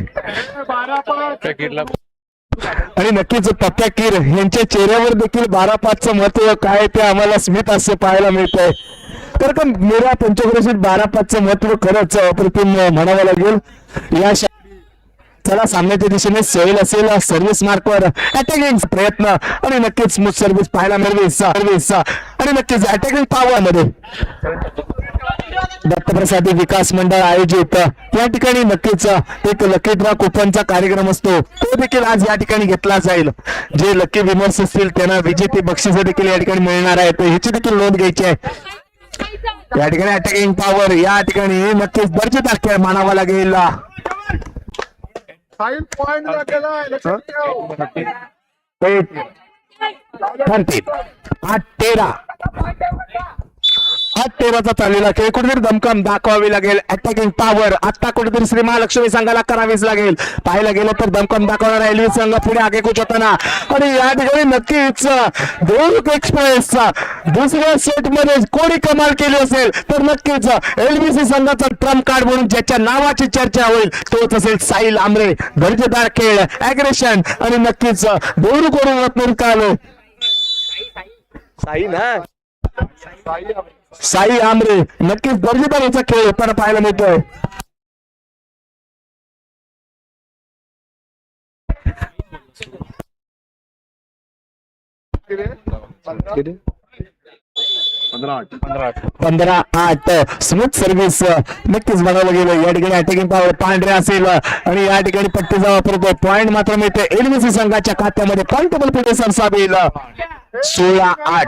आणि नक्कीच पप्प्या कीर यांच्या चेहऱ्यावर देखील 12-5 महत्व काय ते आम्हाला स्मित हास्य पाहायला मिळतंय तर का मेरा पंचक्रोशीत 12-5 महत्व खरंच अप्रतिम म्हणावं लागेल या चला सामन्याच्या दिशेने सोहेल असेल सर्व्हिस मार्कवर अटॅकिंग प्रयत्न आणि नक्कीच स्मूथ सर्व्हिस पाहायला मिळेल सर्व्हिस आणि नक्कीच अटॅकिंग पॉवर मध्ये दत्तप्रसादी विकास मंडळ आयोजित या ठिकाणी नक्कीच एक लकी ड्रॉ कुपनचा कार्यक्रम असतो, तो देखील आज या ठिकाणी घेतला जाईल. जे लकी विनर्स असतील त्यांना विजेते बक्षीस देखील या ठिकाणी मिळणार आहे, तर ह्याची देखील नोंद घ्यायची आहे. या ठिकाणी अटॅकिंग पॉवर या ठिकाणी नक्कीच दर्जेदार खेळ मानावा लागेल. आठ तेराचा चाललेला खेळ कुठेतरी दमकम दाखवावी लागेल. अटॅकिंग पॉवर आता कुठेतरी श्री महालक्ष्मी संघाला करावीच लागेल. पाहायला गेलं तर दमकम दाखवणार एलवी संघ पुढे आगेकूच होताना, आणि या ठिकाणी नक्कीच देवरुख एक्सप्रेस दुसऱ्या सेट मध्ये कोणी कमाल केली असेल तर नक्कीच एलबीसी संघाचा ट्रम्प कार्ड म्हणून ज्याच्या नावाची चर्चा होईल तोच असेल साई आमरे. दर्जेदार खेळ, अॅग्रेशन आणि नक्कीच देवरुखवरून रत्नागिरीत आलो साई आमरे. नक्कीच दर्जेदार याचा खेळ होताना पाहायला मिळतोय. पंधरा आठ स्मूथ सर्व्हिस नक्कीच बघायला गेलं. या ठिकाणी अटॅकिंग पॉवर पांढरे असेल आणि या ठिकाणी पट्टीचा वापर होतोय. पॉइंट मात्र मिळते एलबीसी संघाच्या खात्यामध्ये. पॉइंटेबल पुढे सरसावेल 16-8.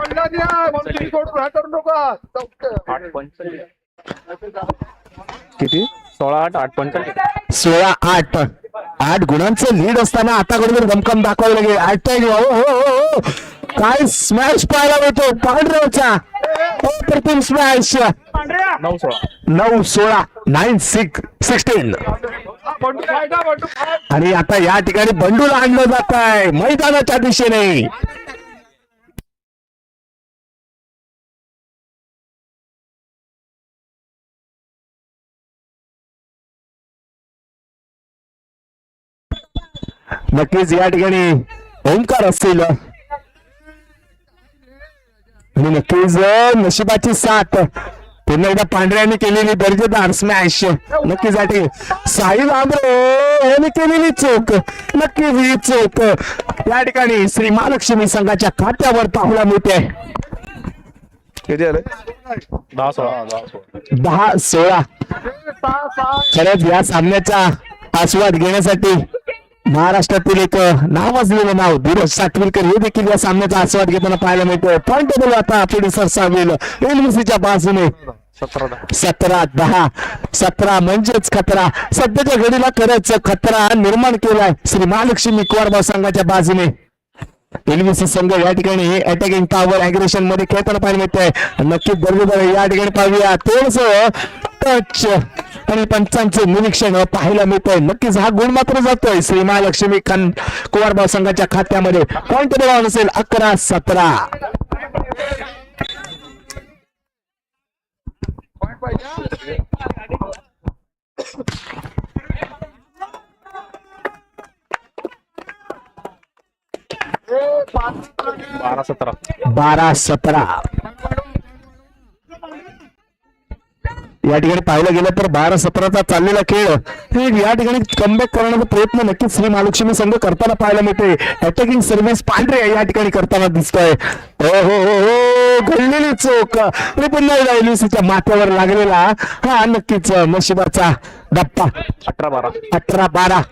किती 16-8 8-45 16-8 8 गुणांचं लीड असताना आता कुठेतरी दमकम दाखवावं लागेल. अटॅक हो काय स्मॅश पाहायला मिळतो पांढऱ्याचा. अप्रतिम स्मॅश. 9-16 9-16 आणि आता या ठिकाणी बंडूला आणलं जात आहे मैदानाच्या दिशेने. नक्कीच या ठिकाणी ओंकार असतील आणि नक्कीच नशिबाची साथ. पुन्हा एकदा पांढऱ्याने केलेली दर्जेदार स्मॅश. नक्कीच या ठिकाणी साहिल आंबरे यांनी केलेली चूक. नक्कीच ही चूक या ठिकाणी श्री महालक्ष्मी संघाच्या खात्यावर पाहायला मिळते. किती आले 10-16. खरंच या सामन्याचा आस्वाद घेण्यासाठी महाराष्ट्रातील एक नावाजलेलं नाव धीरज साटविलकर हे देखील या सामन्याचा आस्वाद घेताना पाहायला मिळतोय. पॉइंटेबल आता पुढे सरसावेल एलबीसीच्या बाजूने. 17-10 17 म्हणजेच खतरा. सध्याच्या घडीला खरंच खतरा निर्माण केलाय श्री महालक्ष्मी कुवारबा संघाच्या बाजूने. एलबीसी संघ या ठिकाणी अटॅकिंग पॉवर अॅग्रेशन मध्ये खेळताना पाहायला मिळतंय. नक्कीच दर्जेदार या ठिकाणी पाहूया थोडस टच आणि पंचांचं निरीक्षण पाहायला मिळतंय. नक्कीच हा गुण मात्र जातोय श्री महालक्ष्मी कुवारबा संघाच्या खात्यामध्ये. पॉइंट बरोबर असेल 11-17. बारा 12-17 या ठिकाणी पाहायला गेलं तर 12-17चा चाललेला खेळ या ठिकाणी कमबॅक करण्याचा प्रयत्न नक्कीच श्री महालक्ष्मी संघ करताना पाहायला मिळते. अटॅकिंग सर्व्हिस पांढरे या ठिकाणी करताना दिसतोय. हो घडलेली चोक आणि पुन्हा एलबीसीच्या माथ्यावर लागलेला हा नक्कीच नशिबाचा धप्पा. 18-12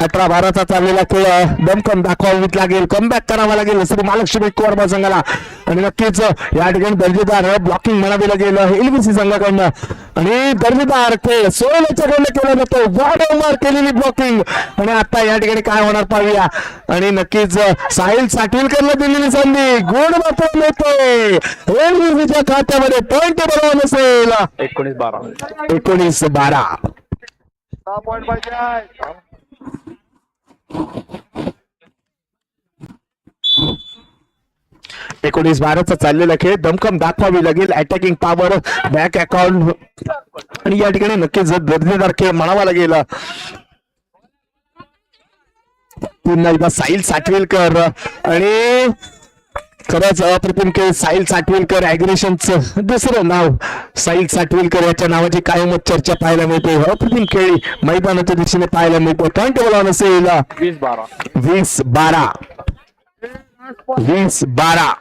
18-12चा चाललेला खेळ दमकम दाखवावीच लागेल. कमबॅक करावा लागेल श्री महालक्ष्मी कुवारबा संघाला. आणि नक्कीच या ठिकाणी दर्जेदार ब्लॉकिंग म्हणावे लागेल एलबीसी संघाकडनं. आणि दर्जेदार खेळ सोयल्याच्या कडनं केला जातो. वारंवार केलेली ब्लॉकिंग. आणि आता या ठिकाणी काय होणार पाहूया. आणि नक्कीच साहिल साटविलकरला दिलेली संधी गुण मात्र मिळतोय एलबीसीच्या खात्यामध्ये. पॉइंट बरोबर नसेल 19-12. 19-12चा चाललेला खेळ दमकम दाखवावी लागेल. अटॅकिंग पॉवर बॅक अकाउंट आणि या ठिकाणी नक्कीच दर्जेदार खेळ म्हणावा लागेल. पुन्हा एकदा साहिल साटविलकर आणि खरंच अप्रतिम खेळ साहिल साटविलकर. अॅग्रेशनचं दुसरं नाव साहिल साटविलकर याच्या नावाची कायमच चर्चा पाहायला मिळते. अप्रतिम खेळी मैदानाच्या दिशेने पाहायला मिळतो. पॉइंट बोलावं असेल 20-12. 20-12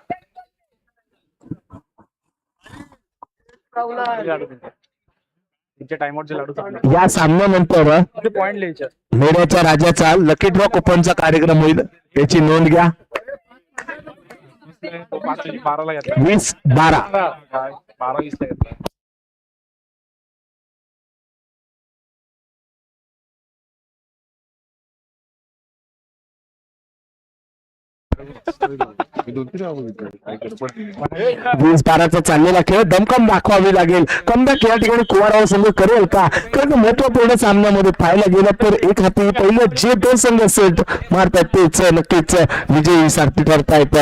टाइमआउटचे लाडू या सामन्यानंतर पॉइंट लिहायचे मेड्याच्या राजाचा लकी ड्रॉ कुपनचा कार्यक्रम होईल, याची नोंद घ्या. 12ला घेतला 20-12. 12-20 ला घेतला. वीस बाराचा चाललेला खेळ दमकम दाखवावी लागेल. कमबॅक या ठिकाणी कुवाराव संघ करेल का? कारण महत्वपूर्ण सामन्यामध्ये पाहायला गेलं तर एक हाती पहिलं जे दोन संघ सेट मारतात तेच नक्कीच विजयी सारथी ठरतायत.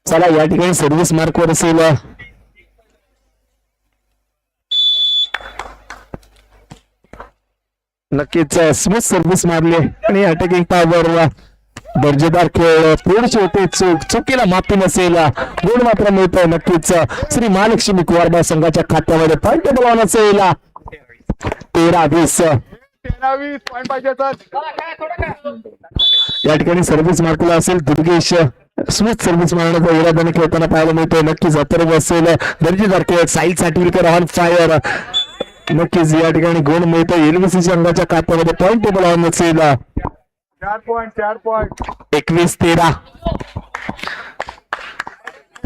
चला या ठिकाणी सर्व्हिस मार्कवर असेल नक्कीच स्मिथ सर्व्हिस मारले आणि अटॅकिंग पॉवर दर्जेदार खेळ. थोडीशी होते चुकीला माफी नसेल, गोल मात्र मिळतोय. नक्कीच श्री महालक्ष्मी कुवारबा संघाच्या खात्यामध्ये पॉइंट बोलावून असेल 13-20. पॉइंट पाहिजे या ठिकाणी सर्व्हिस मार्कला असेल दुर्गेश. स्मिथ सर्व्हिस मारण्याचा इरादाने खेळताना पाहायला मिळतोय. नक्कीच अथर्व असेल दर्जेदार खेळ. Sail Sathvikar on fire. नक्कीच या ठिकाणी गुण मिळतो. एलबीसी संघाच्या खात्यामध्ये पॉइंट टेबल ऑन असेल 4 पॉइंट 21-13.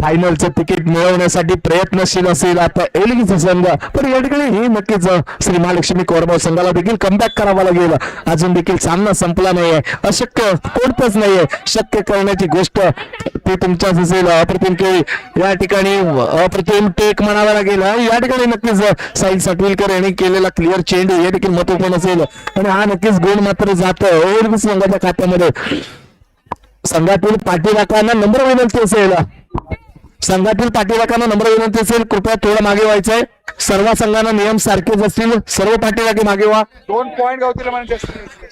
फायनलचं तिकीट मिळवण्यासाठी प्रयत्नशील असेल आता एलबीसी संघ. पण या ठिकाणी ही नक्कीच श्री महालक्ष्मी कोरबाव संघाला देखील कमबॅक करावा लागेल. अजून देखील सामना संपला नाहीये. अशक्य कोणतंच नाहीये. शक्य करण्याची गोष्ट ती तुमच्याच असेल. अप्रतिम खेळ या ठिकाणी अप्रतिम टेक म्हणावा लागेल. या ठिकाणी नक्कीच साईल साटविलकर यांनी केलेला क्लिअर चेंडू हे देखील महत्वपूर्ण असेल आणि हा नक्कीच गोल मात्र जात एलबीसी संघाच्या खात्यामध्ये. संघातील पाठीराखांना नंबर विनंती असेल. संघातील पाठीराखांना नंबर विनंती असेल. कृपया थोडं मागे व्हायचंय. सर्व संघांना नियम सारखेच असतील. सर्व पाठीराखे मागे व्हा. 2 पॉइंट गावतील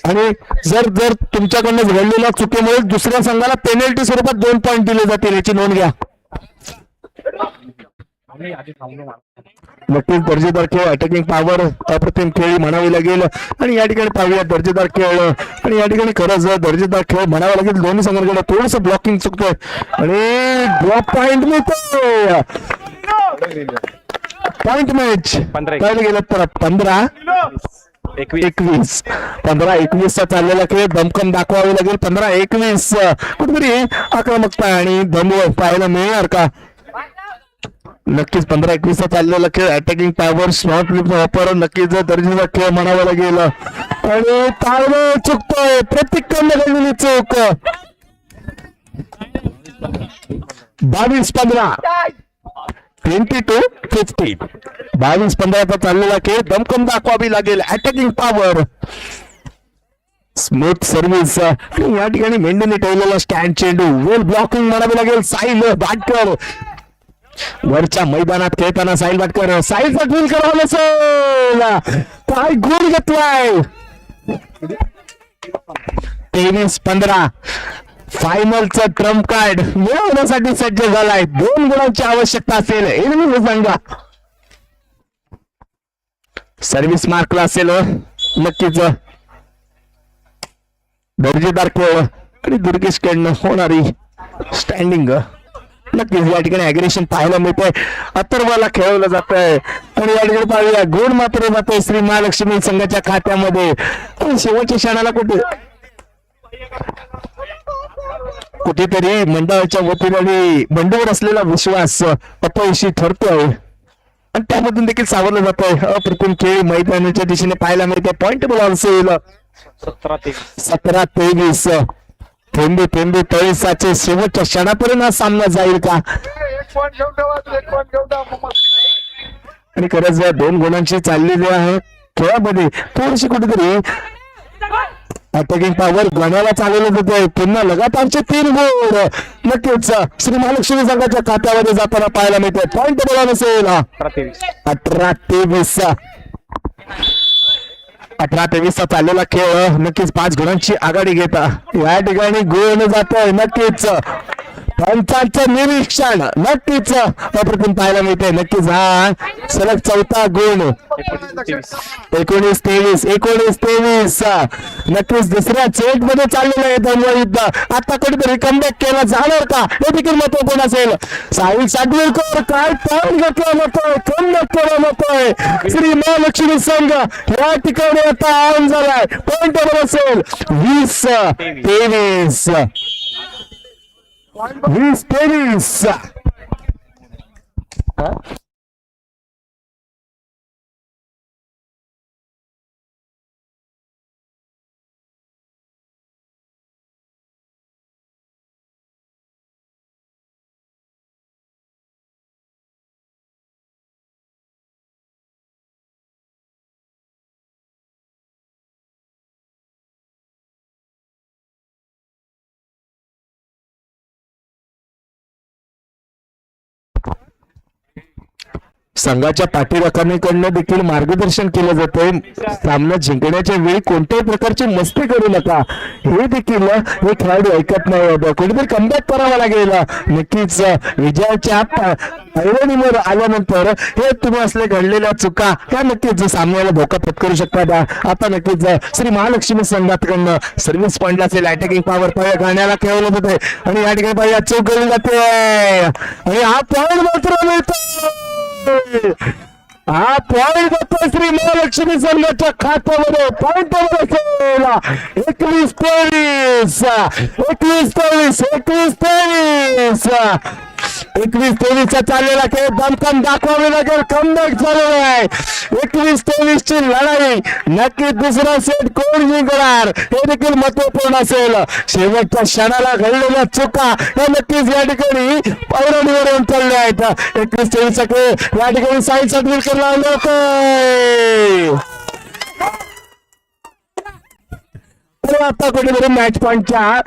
आणि जर जर तुमच्याकडनं घडलेल्या चुकीमुळे दुसऱ्या संघाला पेनल्टी स्वरूपात 2 पॉइंट दिले जातील, याची नोंद घ्या. नक्कीच दर्जेदार खेळ. अटॅकिंग पॉवर अप्रतिम खेळ म्हणावी लागेल आणि या ठिकाणी पाहूया दर्जेदार खेळ. आणि या ठिकाणी खरंच दर्जेदार खेळ म्हणावा लागेल. दोन्ही संघांकडे थोडस ब्लॉकिंग चुकतोय आणि ड्रॉप पॉइंट मिळतोय. पॉइंट मॅच पाहिलं गेलं तर 15-21. 15-21 चाललेला खेळ दमकम दाखवावी लागेल. 15-21 कुठेतरी आक्रमकता आणि दम पाहायला मिळणार का? नक्कीच 15-21 चाललेला खेळ. अटॅकिंग पॉवर स्मॉट वापर नक्कीच दर्जेचा खेळ म्हणावा लागेल आणि ताळमेळ चुकतोय. प्रतिक्रम घडलेली चूक. 22-15. 22-50. 22-15 चाललेला खेळ दमकम दाखवावी लागेल. Attacking power smooth service. या ठिकाणी मेंढीने ठेवलेला स्टँड चेंडू वेल ब्लॉकिंग म्हणावी लागेल. साईल बाटकर वरच्या मैदानात खेळताना साईल बाटकर. साईल साठवील करावं नसेल. काय गोल घेतलाय. 23-15. फायनलचं ट्रम्प कार्ड मिळवण्यासाठी सज्ज झालाय. 2 गुणांची आवश्यकता असेल एलबीसी संघ. सर्व्हिस मार्कला असेल नक्कीच दर्जेदार खेळ आणि दुर्गेशकडनं होणारी स्टँडिंग. नक्कीच या ठिकाणी अग्रेशन पाहायला मिळतंय. अथर्वाला खेळवलं जात आहे आणि या ठिकाणी पाहूया गोल मात्र जातोय श्री महालक्ष्मी संघाच्या खात्यामध्ये. आणि शेवटच्या क्षणाला कुठेतरी मंडळाच्या वतीने बंडूवर असलेला विश्वास अपयशी ठरतोय आणि त्यामधून देखील सावरलं जात आहे. अप्रतिम खेळ मैदानाच्या दिशेने पाहायला मिळते. पॉइंट बोला असेल 17-23. थेंबे थेंबे तळीसाचे शेवटच्या क्षणापर्यंत हा सामना जाईल का? आणि खरंच 2 गुणांची चाललेली आहे खेळामध्ये. थोडीशी कुठेतरी अटॅकिंग पॉवर गणाला चालवलं जाते. पुन्हा लगातारचे 3 गोल नक्कीच श्री महालक्ष्मी संघाच्या खात्यामध्ये जाताना पाहायला मिळते. पॉइंट बोला नसेल 18-23. 18-23 चाललेला खेळ नक्कीच 5 गुणांची आघाडी घेता या ठिकाणी गोल जातोय. नक्कीच पंचांचं निरीक्षण नक्कीच अप्रतिम पाहायला मिळते. नक्कीच हा सलग चौथा गुण. 19-23 नक्कीच दुसऱ्या सेट मध्ये चाललेलं आहे द्वंद्व युद्ध. आता कुठेतरी कमबॅक केला जाणार का हे देखील महत्वपूर्ण असेल. साहिल साडवीरकर काय पॉईंट घेतला नव्हतोय, कमबॅक केला नव्हतोय. श्री महालक्ष्मी संघ या ठिकाणी आता ऑन झालाय. पॉईंट वर असेल 20-23. 20-23. संघाच्या पाठीराखणीकडनं देखील मार्गदर्शन केलं जातंय. सामना जिंकण्याच्या वेळी कोणत्याही प्रकारची मस्ती करू नका हे देखील हे खेळाडू ऐकत नाही. कुठेतरी कमबॅक करावा लागेल. नक्कीच विजयाच्या ऐरणीवर आल्यानंतर हे तुम्ही असले घडलेल्या चुका त्या नक्कीच सामन्याला धोका पत्करू शकतात. आता नक्कीच श्री महालक्ष्मी संघाकडनं सर्व्हिस पॉइंटला असेल. अटॅकिंग पॉवर गाण्याला खेळवलं जाते आणि या ठिकाणी पाहिजे चूक केली जाते आणि हा पॉईंट मात्र मिळतो. हा पॉईंट जातो श्री महालक्ष्मी संघाच्या खात्यामध्ये. पॉईंट असेल 21-23. 21-23 चाललेला खेळ दमकम दाखवावे लागेल. कमबॅक झालेला आहे. 21-23 ची लढाई. नक्की दुसरा सेट कोण जिंकणार हे देखील महत्वपूर्ण असेल. शेवटच्या क्षणाला घडलेल्या चुका हे नक्कीच या ठिकाणी ऐरणीवर येऊन चालले आहेत. 21-23 खेळ या ठिकाणी साई साडवीरकर लावले होते. आता कुठेतरी मॅच पॉइंटच्या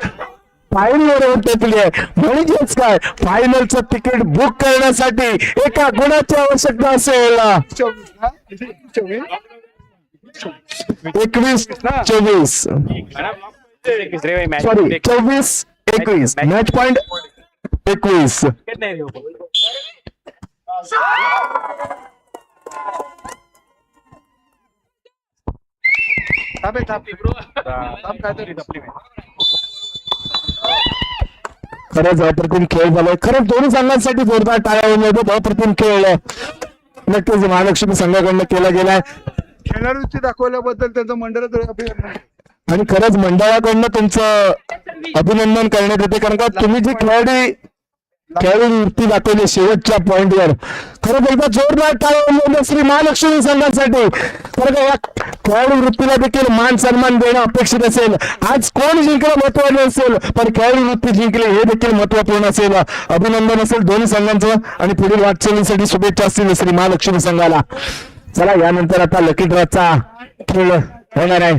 फायनलवर येऊन टेकली आहे. म्हणजेच काय फायनलचं तिकीट बुक करण्यासाठी एका गुणाची आवश्यकता असेल. 21-24 सॉरी 24-21 मॅच पॉइंट 21. खरंच अप्रतिम खेळ झालाय. खरंच दोन्ही संघांसाठी जोरदार टाळ्या होऊन अप्रतिम खेळ नक्कीच महालक्ष्मी संघाकडनं केला गेलाय. खेळाडूची दाखवल्याबद्दल त्यांचं मंडळ अभिनंदन. आणि खरंच मंडळाकडनं तुमचं अभिनंदन करण्यात येते. कारण का तुम्ही जी खेळाडू वृत्ती दाखवली शेवटच्या पॉइंटवर खरंच एकदा जोरदार टाळ्या श्री महालक्ष्मी संघासाठी. कारण का या खेळाडू वृत्तीला देखील मान सन्मान देणं अपेक्षित असेल. आज कोण जिंकलं महत्वाचं असेल पण खेळाडू वृत्ती जिंकली हे देखील महत्वपूर्ण असेल. अभिनंदन असेल दोन्ही संघांचं आणि पुढील वाटचालीसाठी शुभेच्छा असतील श्री महालक्ष्मी संघाला. चला यानंतर आता लकी ड्रॉचा खेळ होणार आहे.